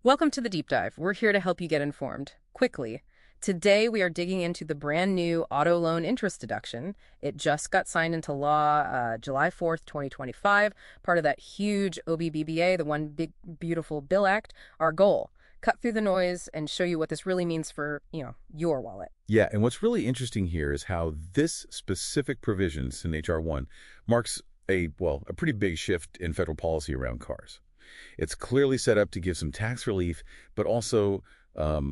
Welcome to the Deep Dive. We're here to help you get informed quickly. Today, we are digging into the brand new auto loan interest deduction. It just got signed into law July 4th, 2025, part of that huge OBBBA, the One Big Beautiful Bill Act. Our goal, cut through the noise and show you what this really means for, your wallet. Yeah, and what's really interesting here is how this specific provision in H.R. 1 marks a pretty big shift in federal policy around cars. It's clearly set up to give some tax relief, but also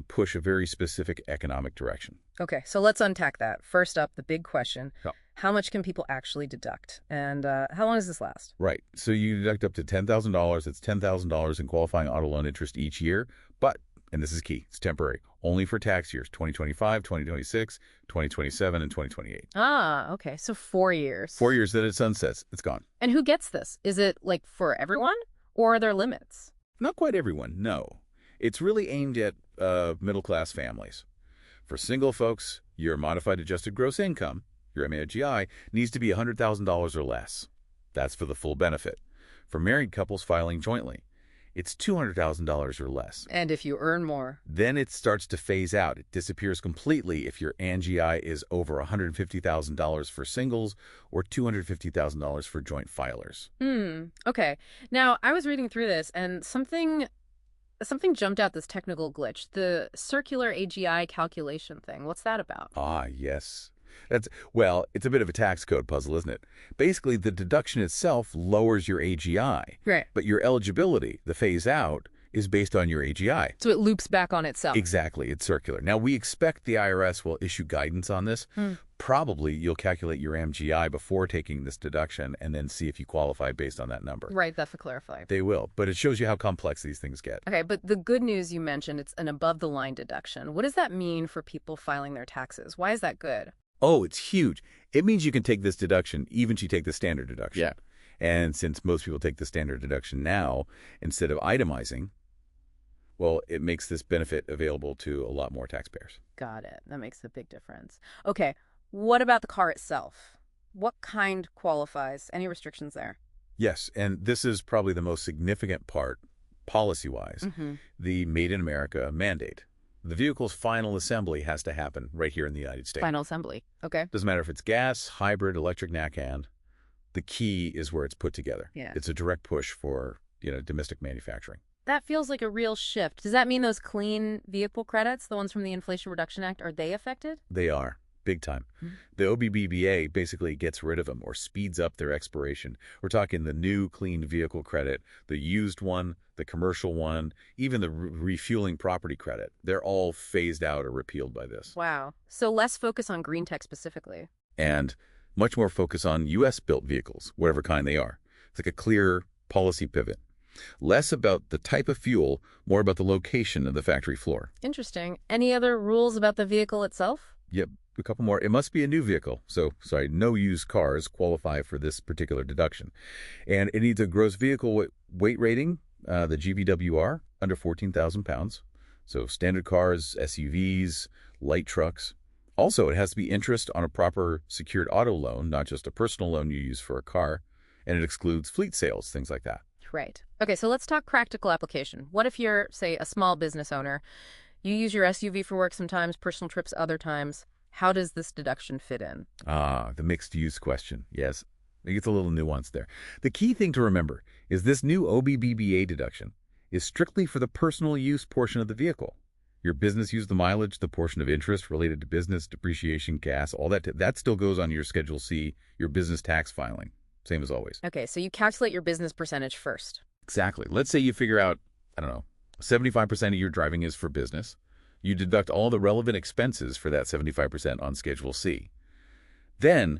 push a very specific economic direction. Okay, so let's unpack that. First up, the big question, Yeah. how much can people actually deduct? And how long does this last? Right. So you deduct up to $10,000. It's $10,000 in qualifying auto loan interest each year. But, and this is key, it's temporary, only for tax years 2025, 2026, 2027, and 2028. Ah, okay, so 4 years. 4 years that it sunsets. It's gone. And who gets this? Is it like for everyone? Or are there limits? Not quite everyone, no. It's really aimed at middle-class families. For single folks, your modified adjusted gross income, your MAGI, needs to be $100,000 or less. That's for the full benefit. For married couples filing jointly, it's $200,000 or less. And if you earn more? Then it starts to phase out. It disappears completely if your ANGI is over $150,000 for singles or $250,000 for joint filers. Okay. Now, I was reading through this, and something jumped out, this technical glitch. The circular AGI calculation thing. What's that about? Ah, yes. It's a bit of a tax code puzzle, isn't it? Basically, the deduction itself lowers your AGI. Right. But your eligibility, the phase out, is based on your AGI. So it loops back on itself. Exactly. It's circular. Now, we expect the IRS will issue guidance on this. Probably you'll calculate your MGI before taking this deduction and then see if you qualify based on that number. Right, that's to clarify. They will, but it shows you how complex these things get. Okay, but the good news you mentioned, it's an above-the-line deduction. What does that mean for people filing their taxes? Why is that good? Oh, it's huge. It means you can take this deduction even if you take the standard deduction. Yeah. And since most people take the standard deduction now, instead of itemizing, well, it makes this benefit available to a lot more taxpayers. Got it. That makes a big difference. Okay, what about the car itself? What kind qualifies? Any restrictions there? Yes, and this is probably the most significant part, policy-wise, the Made in America mandate. The vehicle's final assembly has to happen right here in the United States. Final assembly. Okay. Doesn't matter if it's gas, hybrid, electric, NACAN. The key is where it's put together. Yeah. It's a direct push for, domestic manufacturing. That feels like a real shift. Does that mean those clean vehicle credits, the ones from the Inflation Reduction Act, are they affected? They are. Big time. The OBBBA basically gets rid of them or speeds up their expiration. We're talking the new clean vehicle credit, the used one, the commercial one, even the refueling property credit. They're all phased out or repealed by this. Wow. So less focus on green tech specifically. And much more focus on U.S.-built vehicles, whatever kind they are. It's like a clear policy pivot. Less about the type of fuel, more about the location of the factory floor. Interesting. Any other rules about the vehicle itself? Yep. A couple more. It must be a new vehicle. No used cars qualify for this particular deduction. And it needs a gross vehicle weight rating, the GVWR, under 14,000 pounds. So standard cars, SUVs, light trucks. Also, it has to be interest on a proper secured auto loan, not just a personal loan you use for a car. And it excludes fleet sales, things like that. Right. Okay, so let's talk practical application. What if you're, say, a small business owner? You use your SUV for work sometimes, personal trips other times. How does this deduction fit in? Ah, the mixed use question. Yes, it gets a little nuanced there. The key thing to remember is this new OBBBA deduction is strictly for the personal use portion of the vehicle. Your business use the mileage, the portion of interest related to business, depreciation, gas, all that still goes on your Schedule C, your business tax filing. Same as always. Okay, so you calculate your business percentage first. Exactly. Let's say you figure out, 75% of your driving is for business. You deduct all the relevant expenses for that 75% on Schedule C. Then,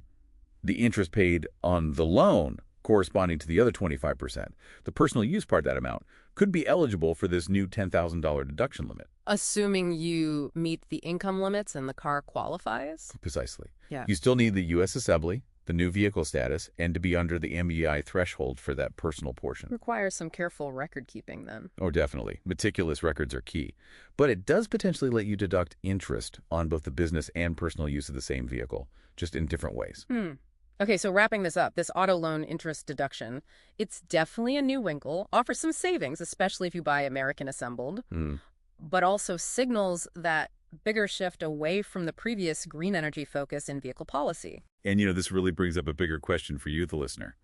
the interest paid on the loan corresponding to the other 25%, the personal use part of that amount, could be eligible for this new $10,000 deduction limit. Assuming you meet the income limits and the car qualifies? Precisely. Yeah. You still need the U.S. assembly, the new vehicle status, and to be under the MBI threshold for that personal portion. Requires some careful record keeping then. Oh, definitely. Meticulous records are key. But it does potentially let you deduct interest on both the business and personal use of the same vehicle, just in different ways. Okay, so wrapping this up, this auto loan interest deduction, it's definitely a new winkle, offers some savings, especially if you buy American assembled, Hmm. but also signals that bigger shift away from the previous green energy focus in vehicle policy. And, this really brings up a bigger question for you, the listener.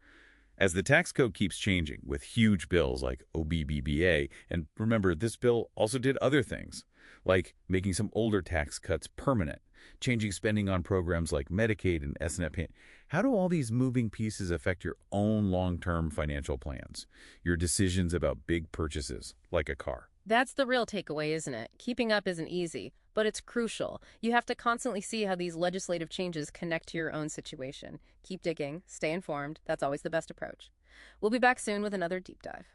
As the tax code keeps changing with huge bills like OBBBA, and remember, this bill also did other things, like making some older tax cuts permanent, changing spending on programs like Medicaid and SNP. How do all these moving pieces affect your own long-term financial plans, your decisions about big purchases, like a car? That's the real takeaway, isn't it? Keeping up isn't easy, but it's crucial. You have to constantly see how these legislative changes connect to your own situation. Keep digging, stay informed. That's always the best approach. We'll be back soon with another deep dive.